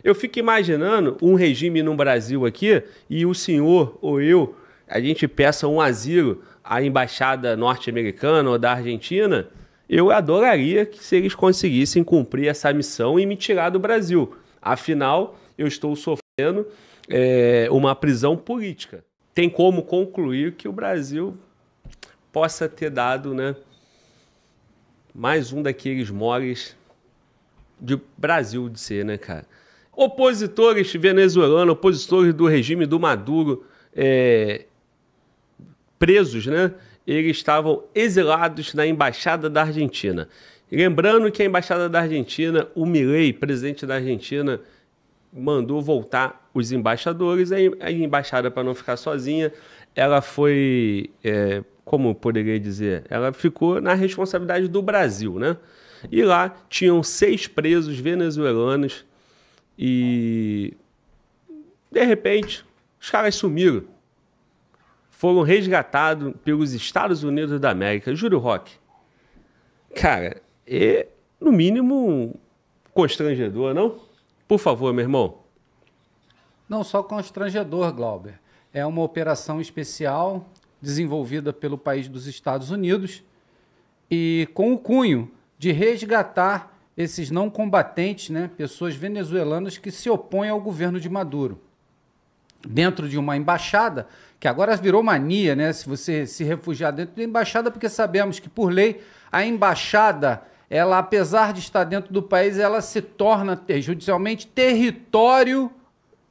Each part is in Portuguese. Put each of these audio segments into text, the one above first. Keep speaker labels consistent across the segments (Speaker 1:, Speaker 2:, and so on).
Speaker 1: Eu fico imaginando um regime no Brasil aqui e o senhor ou eu, a gente peça um asilo à embaixada norte-americana ou da Argentina. Eu adoraria que se eles conseguissem cumprir essa missão e me tirar do Brasil. Afinal, eu estou sofrendo uma prisão política. Tem como concluir que o Brasil possa ter dado, né, mais um daqueles moles de Brasil de ser, né, cara? Opositores venezuelanos, opositores do regime do Maduro, presos, né? Eles estavam exilados na Embaixada da Argentina. Lembrando que a Embaixada da Argentina, o Milei, presidente da Argentina, mandou voltar os embaixadores. A embaixada, para não ficar sozinha, ela foi, como eu poderia dizer, ela ficou na responsabilidade do Brasil, né? E lá tinham 6 presos venezuelanos e, de repente, os caras sumiram. Foram resgatados pelos Estados Unidos da América. Júlio Roque. Cara, é, no mínimo, constrangedor, não? Por favor, meu irmão.
Speaker 2: Não só constrangedor, Glauber. É uma operação especial desenvolvida pelo país dos Estados Unidos e com o cunho de resgatar esses não combatentes, né, pessoas venezuelanas que se opõem ao governo de Maduro. Dentro de uma embaixada, que agora virou mania, né, se você se refugiar dentro da embaixada, porque sabemos que, por lei, a embaixada, ela, apesar de estar dentro do país, ela se torna judicialmente território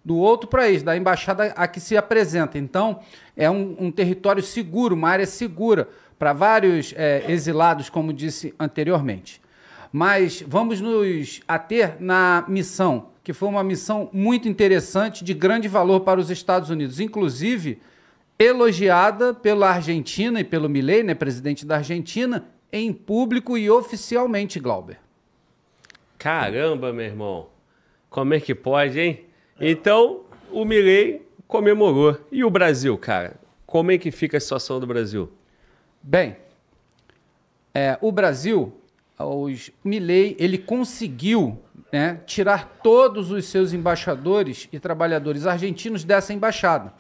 Speaker 2: do outro país, da embaixada a que se apresenta. Então, é um território seguro, uma área segura para vários exilados, como disse anteriormente. Mas vamos nos ater na missão, que foi uma missão muito interessante, de grande valor para os Estados Unidos, inclusive elogiada pela Argentina e pelo Milei, né, presidente da Argentina, em público e oficialmente, Glauber.
Speaker 1: Caramba, meu irmão. Como é que pode, hein? Então, o Milei comemorou. E o Brasil, cara? Como é que fica a situação do Brasil?
Speaker 2: Bem, o Brasil, o Milei, ele conseguiu, né, tirar todos os seus embaixadores e trabalhadores argentinos dessa embaixada.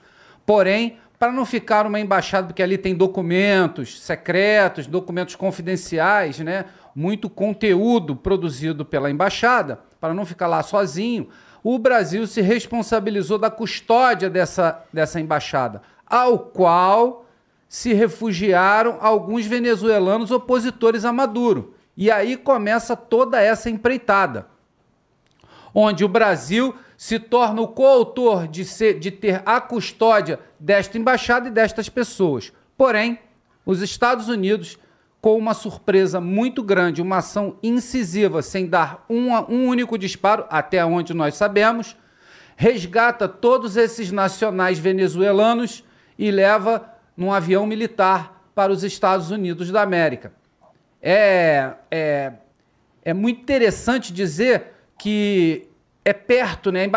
Speaker 2: Porém, para não ficar uma embaixada, porque ali tem documentos secretos, documentos confidenciais, né, muito conteúdo produzido pela embaixada, para não ficar lá sozinho, o Brasil se responsabilizou da custódia dessa embaixada, ao qual se refugiaram alguns venezuelanos opositores a Maduro. E aí começa toda essa empreitada, onde o Brasil se torna o coautor de ter a custódia desta embaixada e destas pessoas. Porém, os Estados Unidos, com uma surpresa muito grande, uma ação incisiva, sem dar um único disparo, até onde nós sabemos, resgata todos esses nacionais venezuelanos e leva num avião militar para os Estados Unidos da América. É muito interessante dizer que é perto, né?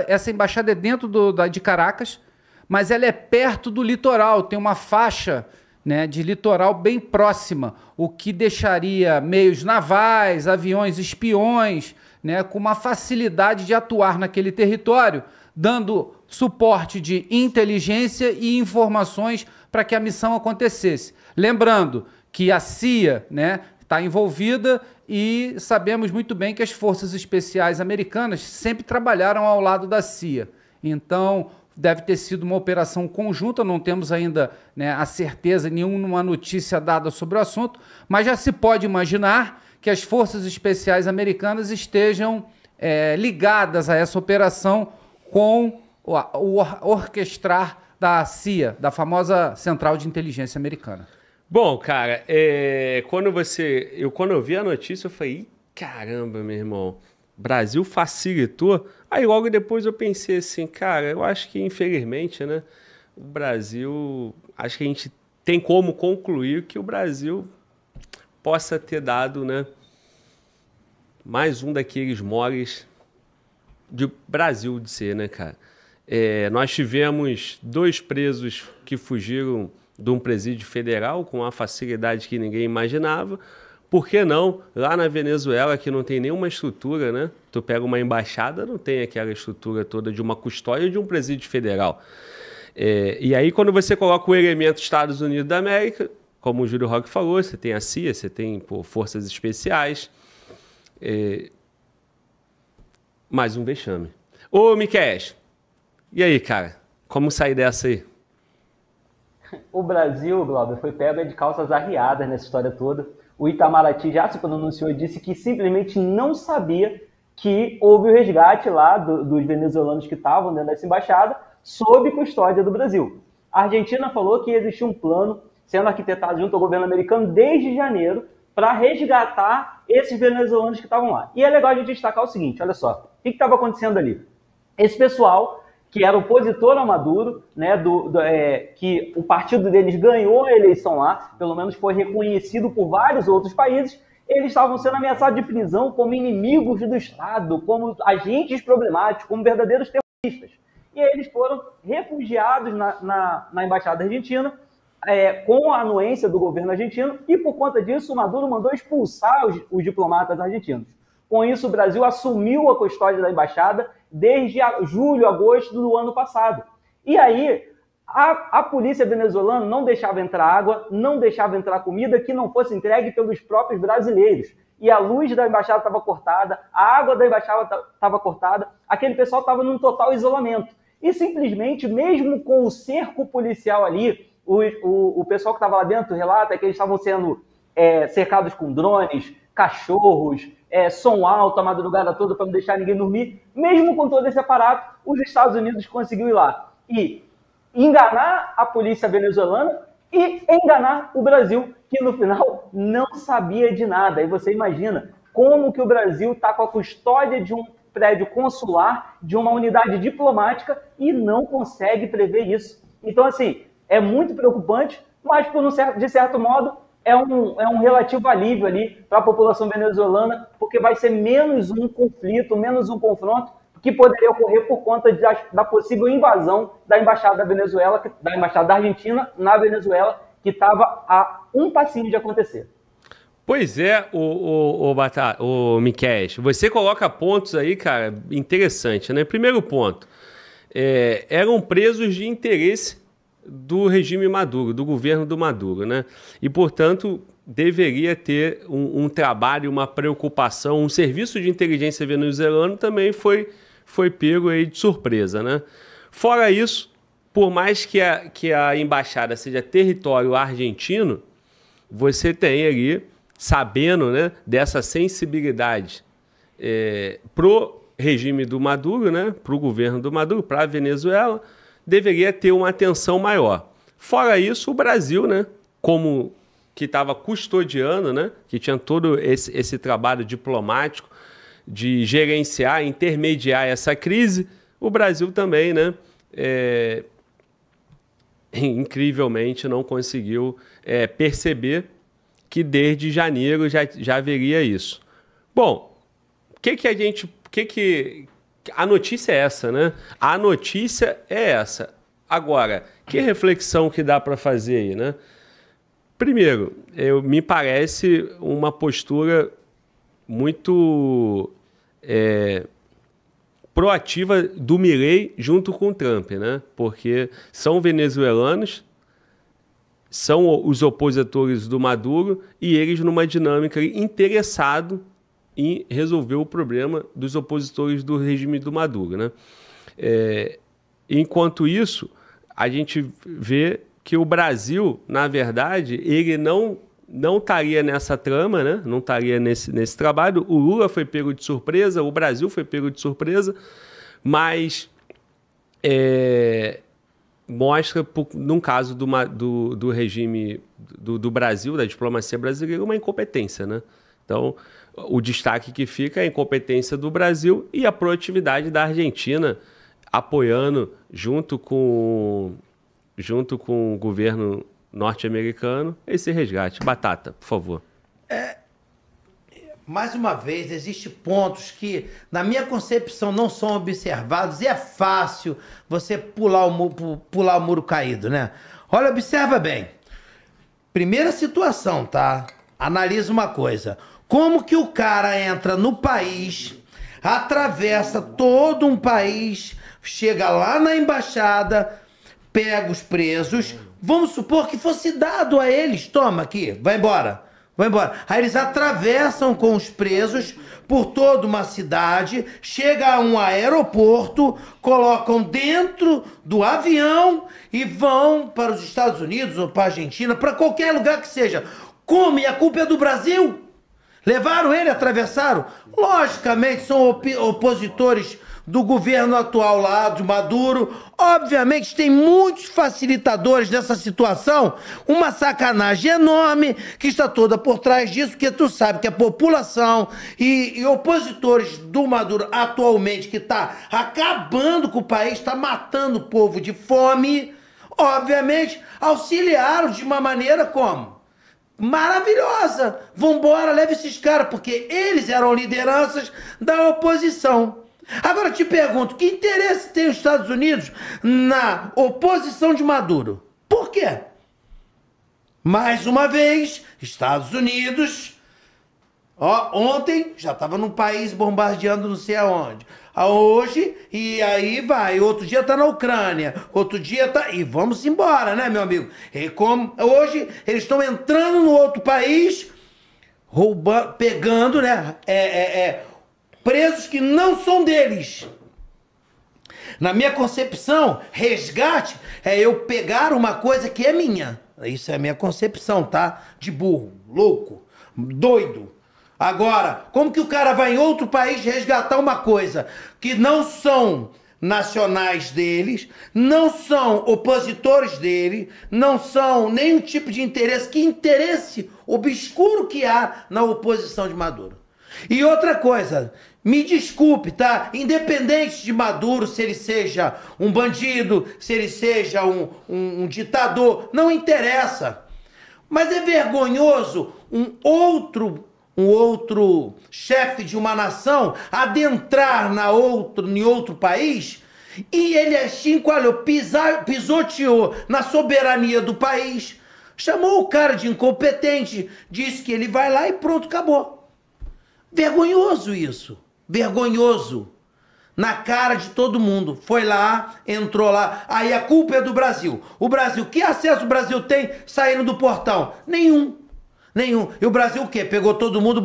Speaker 2: Essa embaixada é dentro de Caracas, mas ela é perto do litoral, tem uma faixa, né, de litoral bem próxima, o que deixaria meios navais, aviões espiões, né, com uma facilidade de atuar naquele território, dando suporte de inteligência e informações para que a missão acontecesse. Lembrando que a CIA, né, está envolvida e sabemos muito bem que as forças especiais americanas sempre trabalharam ao lado da CIA. Então, deve ter sido uma operação conjunta, não temos ainda, né, a certeza, nenhuma notícia dada sobre o assunto, mas já se pode imaginar que as forças especiais americanas estejam ligadas a essa operação com o orquestrar da CIA, da famosa Central de Inteligência Americana.
Speaker 1: Bom, cara, quando eu vi a notícia, eu falei, caramba, meu irmão, Brasil facilitou. Aí logo depois eu pensei assim, cara, eu acho que infelizmente, né, o Brasil, acho que a gente tem como concluir que o Brasil possa ter dado, né, mais um daqueles moles de Brasil de ser, né, cara? Nós tivemos 2 presos que fugiram de um presídio federal com uma facilidade que ninguém imaginava. Por que não? Lá na Venezuela, que não tem nenhuma estrutura, né? Tu pega uma embaixada, não tem aquela estrutura toda de uma custódia de um presídio federal. E aí, quando você coloca o elemento Estados Unidos da América, como o Júlio Roque falou, você tem a CIA, você tem forças especiais. Mais um vexame. Ô, Miqueias, e aí, cara? Como sair dessa aí?
Speaker 3: O Brasil, Glauber, foi pego de calças arriadas nessa história toda. O Itamaraty já se pronunciou e disse que simplesmente não sabia que houve o resgate lá dos venezuelanos que estavam dentro dessa embaixada sob custódia do Brasil. A Argentina falou que existia um plano sendo arquitetado junto ao governo americano desde janeiro para resgatar esses venezuelanos que estavam lá. E é legal a gente destacar o seguinte, olha só, o que estava acontecendo ali? Esse pessoal que era opositor a Maduro, né, que o partido deles ganhou a eleição lá, pelo menos foi reconhecido por vários outros países, eles estavam sendo ameaçados de prisão como inimigos do Estado, como agentes problemáticos, como verdadeiros terroristas. E aí eles foram refugiados na Embaixada Argentina, com a anuência do governo argentino, e por conta disso o Maduro mandou expulsar os diplomatas argentinos. Com isso, o Brasil assumiu a custódia da embaixada desde julho, agosto do ano passado. E aí, a polícia venezuelana não deixava entrar água, não deixava entrar comida que não fosse entregue pelos próprios brasileiros. E a luz da embaixada estava cortada, a água da embaixada estava cortada, aquele pessoal estava num total isolamento. E simplesmente, mesmo com o cerco policial ali, o pessoal que estava lá dentro relata que eles estavam sendo cercados com drones, cachorros, som alto a madrugada toda para não deixar ninguém dormir. Mesmo com todo esse aparato, os Estados Unidos conseguiu ir lá e enganar a polícia venezuelana e enganar o Brasil, que no final não sabia de nada. E você imagina como que o Brasil está com a custódia de um prédio consular, de uma unidade diplomática e não consegue prever isso. Então, assim, é muito preocupante, mas de certo modo é um relativo alívio ali para a população venezuelana, porque vai ser menos um conflito, menos um confronto que poderia ocorrer por conta da possível invasão da embaixada da Venezuela, da embaixada da Argentina na Venezuela, que estava a um passinho de acontecer.
Speaker 1: Pois é, o Miqueias, você coloca pontos aí, cara, interessante, né? Primeiro ponto, eram presos de interesse do regime Maduro, do governo do Maduro, né? E, portanto, deveria ter um trabalho, uma preocupação, um serviço de inteligência venezuelano também foi pego aí de surpresa, né? Fora isso, por mais que a embaixada seja território argentino, você tem ali, sabendo, né, dessa sensibilidade pro regime do Maduro, né, pro governo do Maduro, para a Venezuela, deveria ter uma atenção maior. Fora isso, o Brasil, né, como que estava custodiando, né, que tinha todo esse trabalho diplomático de gerenciar, intermediar essa crise, o Brasil também, né, incrivelmente não conseguiu perceber que desde janeiro já haveria isso. Bom, a notícia é essa, né? A notícia é essa. Agora, que reflexão que dá para fazer aí, né? Primeiro, me parece uma postura muito proativa do Milei junto com o Trump, né? Porque são venezuelanos, são os opositores do Maduro e eles numa dinâmica interessado em resolver o problema dos opositores do regime do Maduro, né? Enquanto isso, a gente vê que o Brasil, na verdade, ele não estaria nessa trama, né? Não estaria nesse trabalho. O Lula foi pego de surpresa, o Brasil foi pego de surpresa, mas mostra, num caso do regime do Brasil, da diplomacia brasileira, uma incompetência, né? Então, o destaque que fica é a incompetência do Brasil e a proatividade da Argentina apoiando junto com o governo norte-americano esse resgate. Batata, por favor.
Speaker 4: Mais uma vez, existem pontos que, na minha concepção, não são observados e é fácil você pular o muro caído, né? Olha, observa bem. Primeira situação, tá? analisa uma coisa. Como que o cara entra no país, atravessa todo um país, chega lá na embaixada, pega os presos, vamos supor que fosse dado a eles, toma aqui, vai embora. Aí eles atravessam com os presos por toda uma cidade, chega a um aeroporto, colocam dentro do avião e vão para os Estados Unidos ou para a Argentina, para qualquer lugar que seja. Como? E a culpa é do Brasil? Levaram ele, atravessaram? Logicamente são opositores do governo atual lá, de Maduro. Obviamente tem muitos facilitadores dessa situação, uma sacanagem enorme que está toda por trás disso, porque tu sabe que a população e opositores do Maduro atualmente, que está acabando com o país, está matando o povo de fome, obviamente auxiliaram de uma maneira como? Maravilhosa! Vambora, leva esses caras, porque eles eram lideranças da oposição. Agora te pergunto, que interesse tem os Estados Unidos na oposição de Maduro? Por quê? Mais uma vez, Estados Unidos, ontem já estava num país bombardeando não sei aonde. Hoje, e aí vai, outro dia tá na Ucrânia, outro dia tá... E vamos embora, né, meu amigo? E como hoje eles estão entrando no outro país, roubando, pegando, né, presos que não são deles. Na minha concepção, resgate é eu pegar uma coisa que é minha. Isso é a minha concepção, tá? De burro, louco, doido. Agora, como que o cara vai em outro país resgatar uma coisa que não são nacionais deles, não são opositores dele, não são nenhum tipo de interesse, que interesse obscuro que há na oposição de Maduro. E outra coisa, me desculpe, tá? Independente de Maduro, se ele seja um bandido, se ele seja um ditador, não interessa. Mas é vergonhoso um outro chefe de uma nação adentrar em outro país e ele assim, pisoteou na soberania do país, chamou o cara de incompetente, disse que ele vai lá e pronto, acabou. Vergonhoso isso, vergonhoso. Na cara de todo mundo. Foi lá, entrou lá. Aí a culpa é do Brasil. O Brasil, que acesso o Brasil tem saindo do portão? Nenhum. E o Brasil o quê? Pegou todo mundo,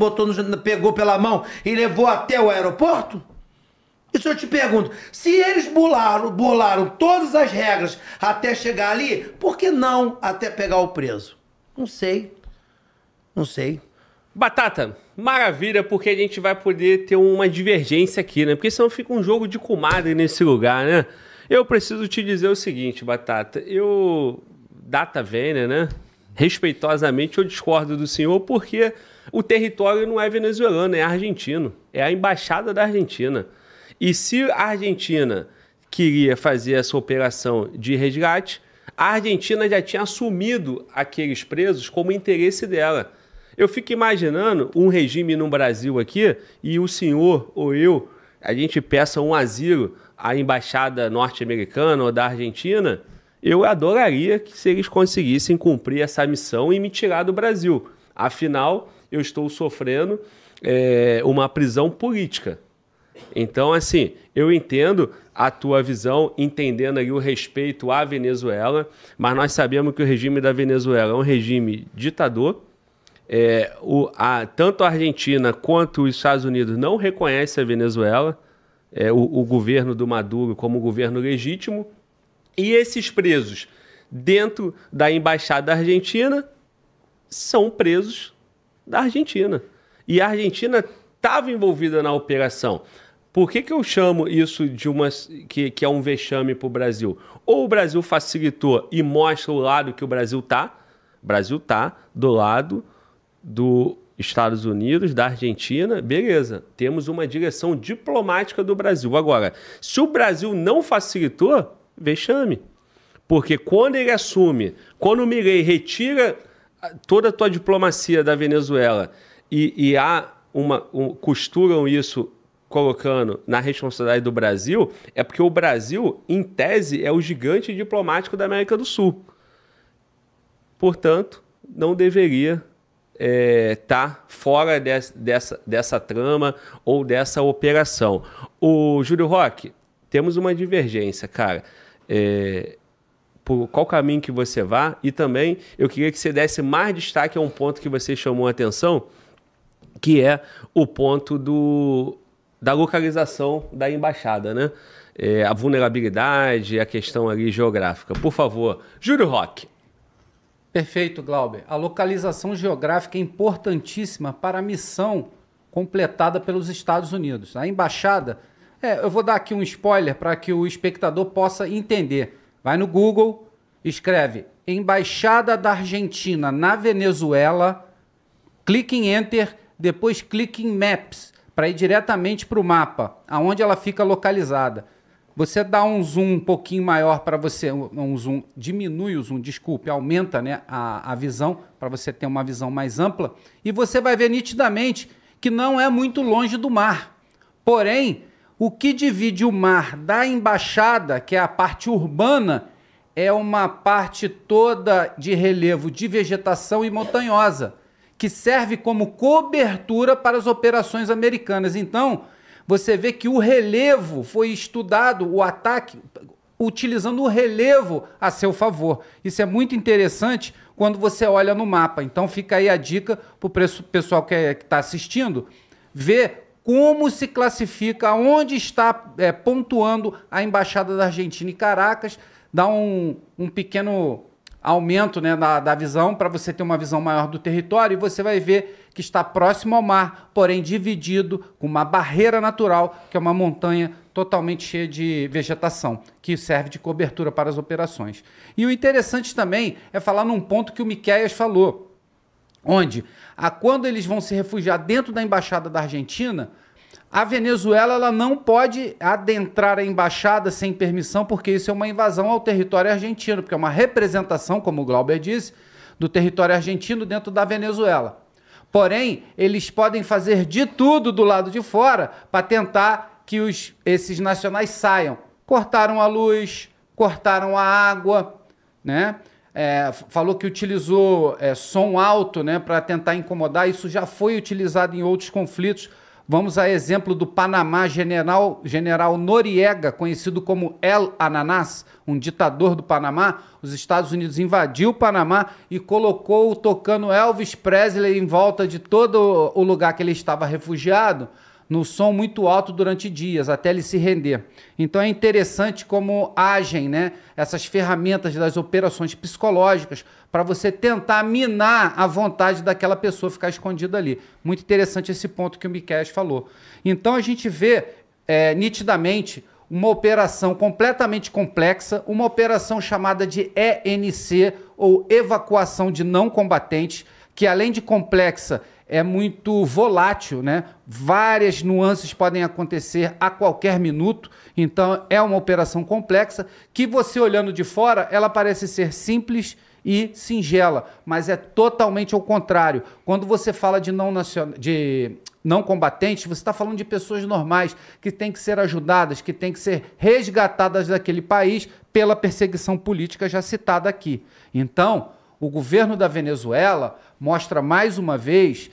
Speaker 4: pegou pela mão e levou até o aeroporto? Isso eu te pergunto. Se eles burlaram todas as regras até chegar ali, por que não até pegar o preso? Não sei.
Speaker 1: Batata, maravilha, porque a gente vai poder ter uma divergência aqui, né? Porque senão fica um jogo de comadre nesse lugar, né? Eu preciso te dizer o seguinte, Batata. Data vênia, né? Respeitosamente, eu discordo do senhor porque o território não é venezuelano, é argentino. É a embaixada da Argentina. E se a Argentina queria fazer essa operação de resgate, a Argentina já tinha assumido aqueles presos como interesse dela. Eu fico imaginando um regime no Brasil aqui e o senhor ou eu, a gente peça um asilo à embaixada norte-americana ou da Argentina, eu adoraria que se eles conseguissem cumprir essa missão e me tirar do Brasil. Afinal, eu estou sofrendo uma prisão política. Então, assim, eu entendo a tua visão, entendendo ali o respeito à Venezuela, mas nós sabemos que o regime da Venezuela é um regime ditador. Tanto a Argentina quanto os Estados Unidos não reconhecem a Venezuela, o governo do Maduro como governo legítimo, e esses presos dentro da embaixada argentina são presos da Argentina. E a Argentina estava envolvida na operação. Por que eu chamo isso de que é um vexame para o Brasil? Ou o Brasil facilitou e mostra o lado que o Brasil está. O Brasil está do lado dos Estados Unidos, da Argentina, beleza. Temos uma direção diplomática do Brasil. Agora, se o Brasil não facilitou, vexame. Porque quando ele assume, quando o Milei retira toda a tua diplomacia da Venezuela e costuram isso colocando na responsabilidade do Brasil, é porque o Brasil, em tese, é o gigante diplomático da América do Sul. Portanto, não deveria tá fora dessa trama ou dessa operação. O Júlio Roque, temos uma divergência, cara. Por qual caminho que você vá, e também eu queria que você desse mais destaque a um ponto que você chamou a atenção, que é o ponto da localização da embaixada, né? A vulnerabilidade, a questão ali geográfica. Por favor, Júlio Roque.
Speaker 2: Perfeito, Glauber. A localização geográfica é importantíssima para a missão completada pelos Estados Unidos. A embaixada, eu vou dar aqui um spoiler para que o espectador possa entender. Vai no Google, escreve Embaixada da Argentina na Venezuela, clique em Enter, depois clique em Maps, para ir diretamente para o mapa, aonde ela fica localizada. Você dá um zoom um pouquinho maior para você, um zoom, diminui o zoom, desculpe, aumenta, né, a visão, para você ter uma visão mais ampla, e você vai ver nitidamente que não é muito longe do mar. Porém, o que divide o mar da embaixada, que é a parte urbana, é uma parte toda de relevo de vegetação e montanhosa, que serve como cobertura para as operações americanas. Então, você vê que o relevo foi estudado, o ataque, utilizando o relevo a seu favor. Isso é muito interessante quando você olha no mapa. Então, fica aí a dica para o pessoal que está assistindo, ver como se classifica, onde está pontuando a Embaixada da Argentina em Caracas, dá um pequeno aumento, né, da visão, para você ter uma visão maior do território, e você vai ver que está próximo ao mar, porém dividido com uma barreira natural, que é uma montanha totalmente cheia de vegetação, que serve de cobertura para as operações. E o interessante também é falar num ponto que o Miqueias falou, onde, quando eles vão se refugiar dentro da Embaixada da Argentina, a Venezuela ela não pode adentrar a embaixada sem permissão, porque isso é uma invasão ao território argentino, porque é uma representação, como o Glauber disse, do território argentino dentro da Venezuela. Porém, eles podem fazer de tudo do lado de fora para tentar que esses nacionais saiam. Cortaram a luz, cortaram a água, né? Falou que utilizou som alto, né, para tentar incomodar. Isso já foi utilizado em outros conflitos. Vamos a exemplo do Panamá, General Noriega, conhecido como El Ananás, um ditador do Panamá. Os Estados Unidos invadiu o Panamá e colocou tocando Elvis Presley em volta de todo o lugar que ele estava refugiado, no som muito alto durante dias, até ele se render. Então é interessante como agem, né, essas ferramentas das operações psicológicas para você tentar minar a vontade daquela pessoa ficar escondida ali. Muito interessante esse ponto que o Miqueias falou. Então a gente vê nitidamente uma operação completamente complexa, uma operação chamada de ENC, ou Evacuação de Não Combatentes, que além de complexa, é muito volátil, né? Várias nuances podem acontecer a qualquer minuto, então é uma operação complexa que você olhando de fora, ela parece ser simples e singela, mas é totalmente ao contrário. Quando você fala de não combatentes, você está falando de pessoas normais que têm que ser ajudadas, que têm que ser resgatadas daquele país pela perseguição política já citada aqui. Então, o governo da Venezuela mostra mais uma vez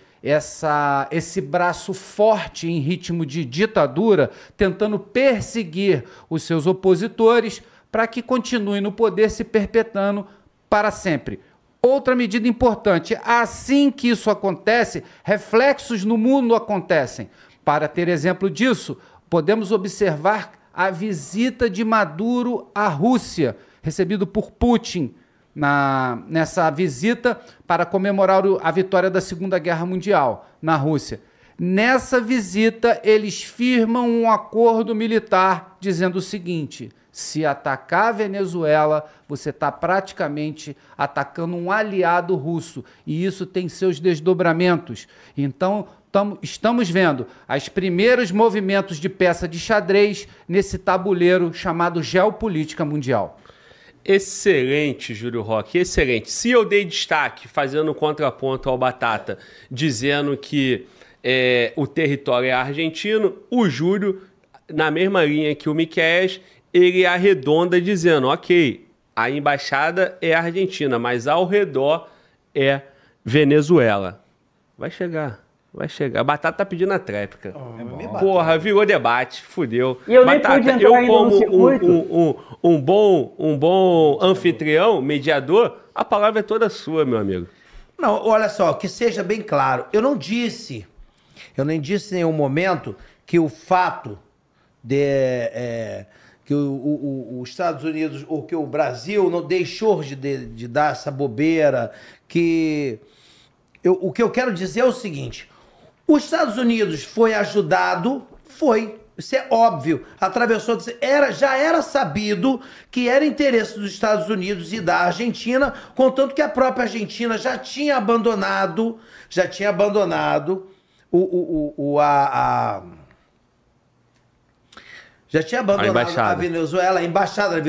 Speaker 2: esse braço forte em ritmo de ditadura, tentando perseguir os seus opositores para que continuem no poder, se perpetuando para sempre. Outra medida importante, assim que isso acontece, reflexos no mundo acontecem. Para ter exemplo disso, podemos observar a visita de Maduro à Rússia, recebido por Putin, nessa visita para comemorar a vitória da Segunda Guerra Mundial na Rússia. Nessa visita, eles firmam um acordo militar dizendo o seguinte: se atacar a Venezuela, você está praticamente atacando um aliado russo, e isso tem seus desdobramentos. Então, estamos vendo os primeiros movimentos de peça de xadrez nesse tabuleiro chamado geopolítica mundial.
Speaker 1: Excelente, Júlio Roque, excelente. Se eu dei destaque, fazendo contraponto ao Batata, dizendo que o território é argentino, o Júlio, na mesma linha que o Miqueias, ele arredonda dizendo, ok, a embaixada é argentina, mas ao redor é Venezuela. Vai chegar. Vai chegar. A Batata tá pedindo a tréplica.
Speaker 4: Oh,
Speaker 1: Porra, virou debate. Fudeu.
Speaker 3: E eu nem
Speaker 1: Batata,
Speaker 3: pude entrar
Speaker 1: eu
Speaker 3: ainda no
Speaker 1: como
Speaker 3: circuito.
Speaker 1: um bom anfitrião, mediador, a palavra é toda sua, meu amigo.
Speaker 4: Não, olha só, que seja bem claro. Eu nem disse em nenhum momento que o fato que os Estados Unidos ou que o Brasil não deixou de dar essa bobeira, o que eu quero dizer é o seguinte: os Estados Unidos foi ajudado, isso é óbvio, atravessou, já era sabido que era interesse dos Estados Unidos e da Argentina, contanto que a própria Argentina já tinha abandonado a Venezuela, a embaixada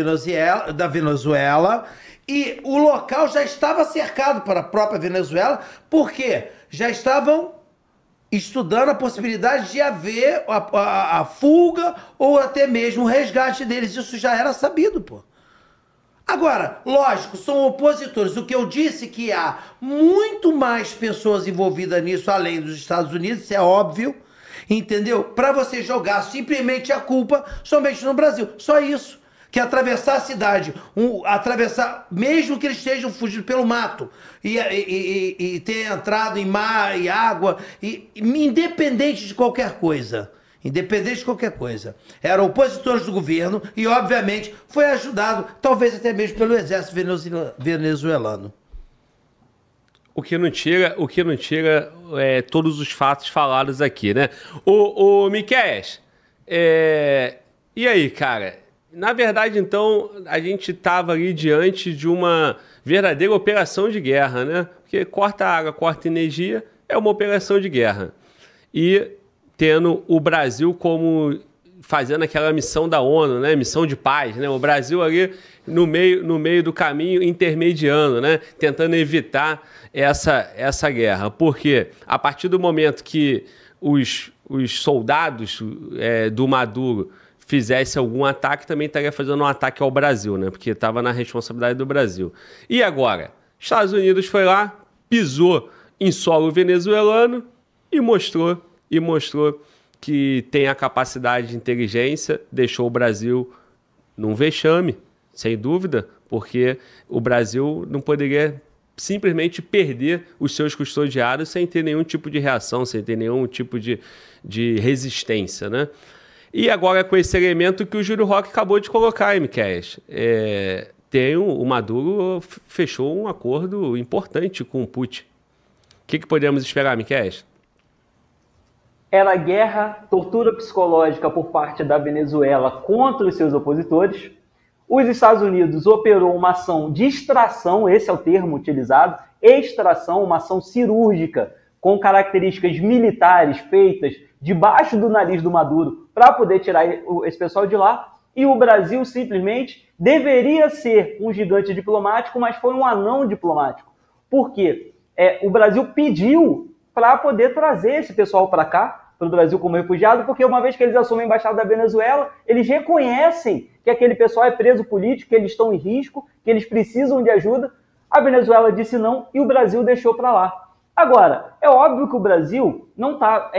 Speaker 4: da Venezuela, e o local já estava cercado para a própria Venezuela, porque já estavam estudando a possibilidade de haver a fuga ou até mesmo o resgate deles. Isso já era sabido, pô. Agora, lógico, são opositores. O que eu disse que há muito mais pessoas envolvidas nisso além dos Estados Unidos, isso é óbvio, entendeu? Para você jogar simplesmente a culpa somente no Brasil. Só isso. Que atravessar a cidade, atravessar, mesmo que eles estejam fugindo pelo mato, e ter entrado em mar e água, independente de qualquer coisa. Independente de qualquer coisa. Eram opositores do governo e, obviamente, foi ajudado, talvez até mesmo pelo exército venezuelano.
Speaker 1: O que não tira todos os fatos falados aqui, né? Ô Miquéias, e aí, cara? Na verdade, então, a gente estava ali diante de uma verdadeira operação de guerra, né? Porque corta água, corta energia, é uma operação de guerra. E tendo o Brasil como fazendo aquela missão da ONU, né? Missão de paz, né? O Brasil ali no meio do caminho intermediando, né? Tentando evitar essa guerra. Porque a partir do momento que os soldados do Maduro fizesse algum ataque, também estaria fazendo um ataque ao Brasil, né? Porque estava na responsabilidade do Brasil. E agora? Estados Unidos foi lá, pisou em solo venezuelano e mostrou que tem a capacidade de inteligência, deixou o Brasil num vexame, sem dúvida, porque o Brasil não poderia simplesmente perder os seus custodiados sem ter nenhum tipo de reação, sem ter nenhum tipo de resistência, né? E agora com esse elemento que o Júlio Roque acabou de colocar, Miquéias, o Maduro fechou um acordo importante com o Putin. O que podemos esperar, Miquéias?
Speaker 3: Era guerra, tortura psicológica por parte da Venezuela contra os seus opositores. Os Estados Unidos operou uma ação de extração, esse é o termo utilizado, extração, uma ação cirúrgica com características militares feitas debaixo do nariz do Maduro para poder tirar esse pessoal de lá. E o Brasil simplesmente deveria ser um gigante diplomático, mas foi um anão diplomático. Por quê? O Brasil pediu para poder trazer esse pessoal para cá, para o Brasil como refugiado, porque uma vez que eles assumem a embaixada da Venezuela, eles reconhecem que aquele pessoal é preso político, que eles estão em risco, que eles precisam de ajuda. A Venezuela disse não e o Brasil deixou para lá. Agora, é óbvio que o Brasil não está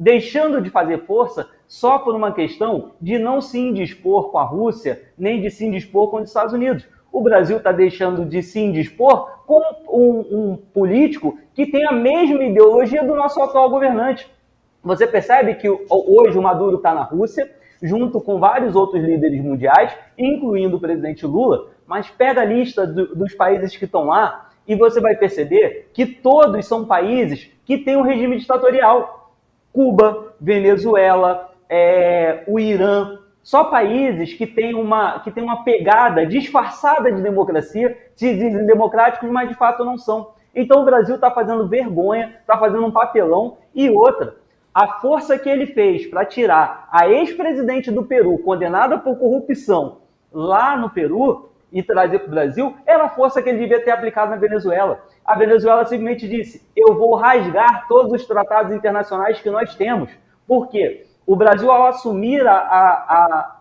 Speaker 3: deixando de fazer força só por uma questão de não se indispor com a Rússia, nem de se indispor com os Estados Unidos. O Brasil está deixando de se indispor com um político que tem a mesma ideologia do nosso atual governante. Você percebe que hoje o Maduro está na Rússia, junto com vários outros líderes mundiais, incluindo o presidente Lula, mas pega a lista dos países que estão lá e você vai perceber que todos são países que têm um regime ditatorial. Cuba, Venezuela, o Irã, só países que têm uma pegada disfarçada de democracia, se dizem democráticos, mas de fato não são. Então o Brasil está fazendo vergonha, está fazendo um papelão. E outra, a força que ele fez para tirar a ex-presidente do Peru, condenada por corrupção, lá no Peru, e trazer para o Brasil, era a força que ele devia ter aplicado na Venezuela. A Venezuela simplesmente disse: eu vou rasgar todos os tratados internacionais que nós temos. Por quê? O Brasil, ao assumir a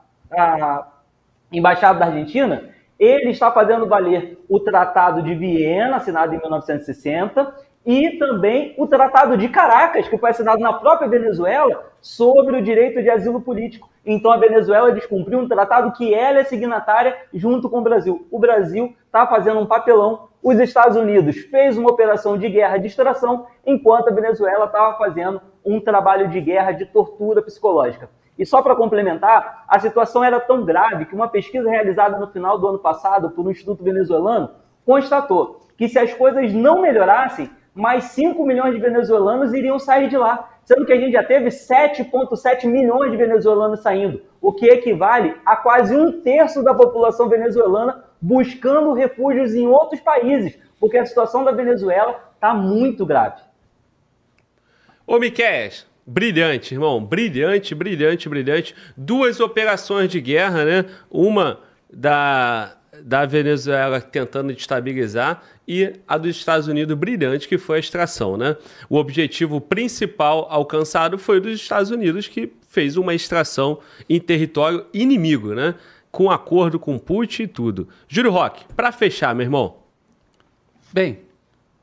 Speaker 3: embaixada da Argentina, ele está fazendo valer o Tratado de Viena, assinado em 1960, e também o Tratado de Caracas, que foi assinado na própria Venezuela, sobre o direito de asilo político. Então a Venezuela descumpriu um tratado que ela é signatária junto com o Brasil. O Brasil está fazendo um papelão. Os Estados Unidos fez uma operação de guerra de extração, enquanto a Venezuela estava fazendo um trabalho de guerra de tortura psicológica. E só para complementar, a situação era tão grave que uma pesquisa realizada no final do ano passado por um instituto venezuelano constatou que se as coisas não melhorassem, mais 5 milhões de venezuelanos iriam sair de lá, sendo que a gente já teve 7,7 milhões de venezuelanos saindo, o que equivale a quase 1/3 da população venezuelana buscando refúgios em outros países, porque a situação da Venezuela está muito grave.
Speaker 1: Ô, Miquéias, brilhante, irmão. Brilhante, brilhante, brilhante. 2 operações de guerra, né? Uma da Venezuela tentando destabilizar e a dos Estados Unidos brilhante, que foi a extração, né? O objetivo principal alcançado foi o dos Estados Unidos, que fez uma extração em território inimigo, né? Com acordo com Putin e tudo. Júlio Roque, para fechar, meu irmão.
Speaker 2: Bem,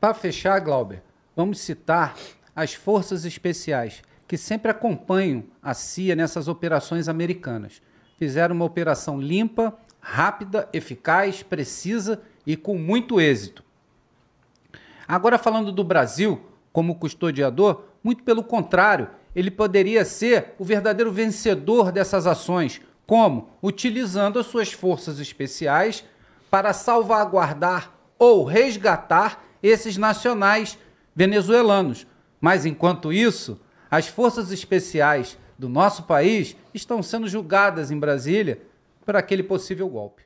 Speaker 2: para fechar, Glauber, vamos citar as forças especiais que sempre acompanham a CIA nessas operações americanas. Fizeram uma operação limpa, rápida, eficaz, precisa e com muito êxito. Agora, falando do Brasil como custodiador, muito pelo contrário, ele poderia ser o verdadeiro vencedor dessas ações. Como? Utilizando as suas forças especiais para salvaguardar ou resgatar esses nacionais venezuelanos. Mas, enquanto isso, as forças especiais do nosso país estão sendo julgadas em Brasília por aquele possível golpe.